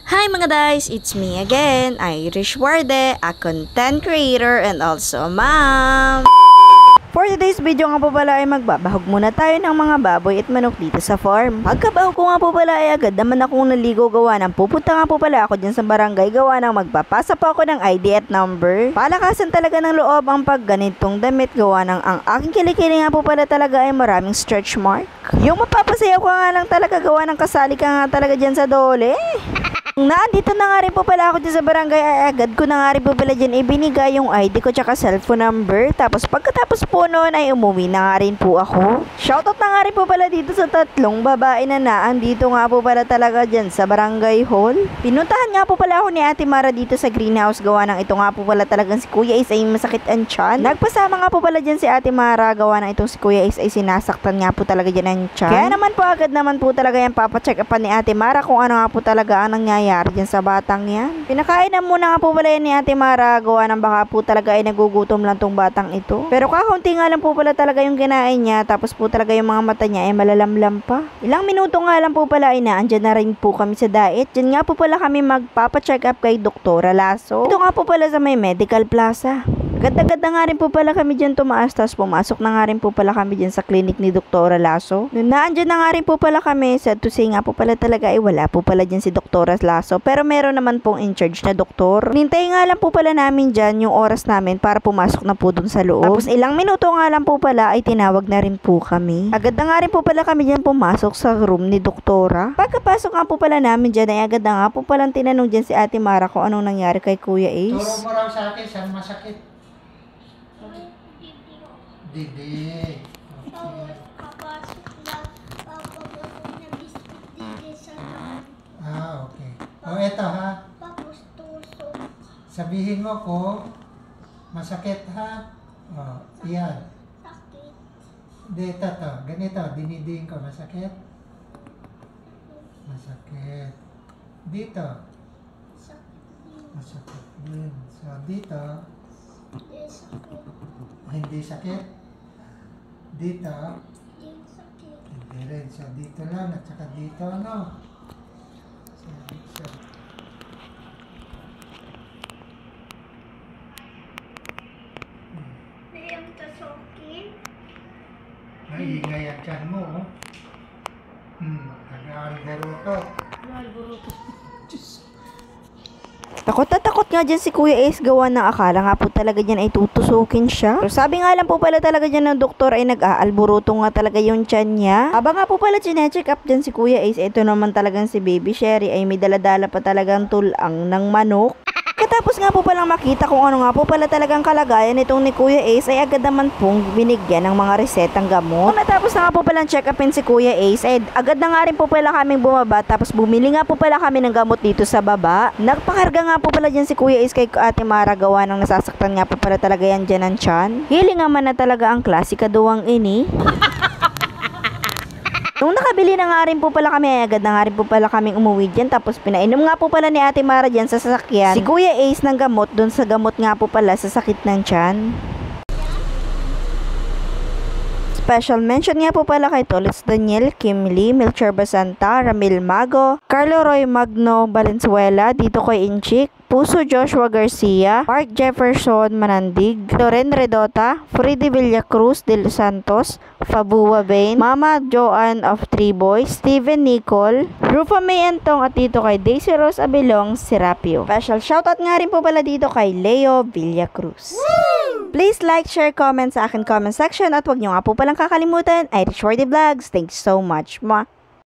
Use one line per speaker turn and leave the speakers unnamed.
Hi mga guys, it's me again, Irish Warde, a content creator and also a mom. For today's video nga po pala ay magbabahog muna tayo ng mga baboy at manok dito sa farm. Pagkabahog ko nga po pala ay agad naman akong naligo gawa ng pupunta nga po pala ako dyan sa barangay gawa ng magpapasa po ako ng ID at number. Palakasan talaga ng loob ang pagganitong damit gawa ng ang aking kilikili nga po pala talaga ay maraming stretch mark. Yung mapapasayaw ko nga lang talaga gawa ng kasali ka nga talaga dyan sa dole. Naandito na nga rin po pala ako dyan sa barangay ay agad ko na nga rin po pala dyan ibinigay yung ID ko tsaka cellphone number. Tapos pagkatapos po noon ay umuwi na nga rin po ako. Shoutout na nga rin po pala dito sa tatlong babae na naandito nga po pala talaga dyan sa barangay hall. Pinuntahan nga po pala ako ni Ate Mara dito sa greenhouse gawa ng ito nga po pala talagang si Kuya Ace ay masakit ang tiyan. Nagpasama nga po pala dyan si Ate Mara gawa ng itong si Kuya Ace ay sinasaktan nga po talaga dyan ang tiyan. Kaya naman po agad naman po talaga yung papacheck upan ni Ate Mara kung ano nga po talaga ang nangyayari dyan sa batang yan. Pinakain na muna nga po pala yan ni Ate Mara gawa ng baka po talaga ay nagugutom lang tong batang ito. Pero kakaunti nga lang po pala talaga yung kinain niya tapos po talaga yung mga mata niya ay malalamlam pa. Ilang minuto nga lang po pala ay naandyan na rin po kami sa diet. Diyan nga po pala kami magpapacheck up kay Doktora Lasso. Ito nga po pala sa may Medical Plaza. Agad-agad na nga rin po pala kami dyan tumaas tapos pumasok na nga rin po pala kami dyan sa clinic ni Doktora Lasso. Noon naandyan na nga rin po pala kami sa to say nga po pala talaga ay wala po pala dyan si Doktora Lasso pero meron naman pong in charge na doktor. Nintay nga lang po pala namin dyan yung oras namin para pumasok na po dun sa loob. Tapos ilang minuto nga lang po pala ay tinawag na rin po kami. Agad na nga rin po pala kami dyan pumasok sa room ni Doktora. Pagkapasok nga po pala namin dyan ay agad na nga po palang tinanong dyan si Ate Mara kung anong nangyari kay Kuya Ace.
Turo mo raw sa akin, saan masakit? Didi. Okay.
Papasok na papabagong na biscuit dito sa naman.
Okay. Eto ha.
Tapos tusok.
Sabihin mo ko, masakit ha? Iyan.
Sakit.
Dito to. Ganito, dinidiin ko. Masakit? Masakit. Dito.
Sakit din.
Masakit din. So, dito.
Hindi sakit.
Hindi sakit. Dito.
Hindi sakit.
Hindi rin. So, dito lang. At saka dito, no? So.
Nayang tusokin.
Naingay ang tiyan mo, oh. Nag-aalboroto.
Takot na takot nga dyan si Kuya Ace gawa ng akala nga po talaga dyan ay tutusukin siya. Pero sabi nga lang po pala talaga dyan ng doktor ay nag-aalburuto nga talaga yung tiyan niya. Habang nga po pala chinecheck up dyan si Kuya Ace, ito naman talagang si Baby Sherry ay may daladala pa talagang tulang ng manok. Katapos nga po palang makita kung ano nga po pala talagang kalagayan nitong ni Kuya Ace ay agad naman pong binigyan ng mga resetang gamot. Kung natapos na nga po palang check upin si Kuya Ace ay agad na nga rin po pala kaming bumaba tapos bumili nga po pala kami ng gamot dito sa baba. Nagpakarga nga po pala dyan si Kuya Ace kay Ate Mara gawa ng nasasaktan nga po pala talaga yan dyan ang tiyan. Hiling naman na talaga ang klasika duwang ini. Nung nakabili na nga rin po pala kami, agad na nga rin po pala kaming umuwi dyan. Tapos pinainom nga po pala ni Ate Mara dyan sa sasakyan si Kuya Ace ng gamot dun sa gamot nga po pala sa sakit ng tiyan. Special mention nga po pala kay Tolitz Daniel, Kim Lee, Melchor Basanta, Ramil Mago, Carlo Roy Magno Valenzuela, dito kay Inchik, Puso Joshua Garcia, Mark Jefferson Manandig, Loren Redota, Freddy Villacruz de Los Santos, Fabua Bain, Mama Joanne of Three Boys, Steven Nicole, Rufa May Entong at dito kay Daisy Rose Abilong Serapio. Special shoutout nga rin po pala dito kay Leo Villacruz. Please like, share, comment sa akin comment section at huwag nyo nga po palang kakalimutan Irish Warde Vlogs. Thanks so much.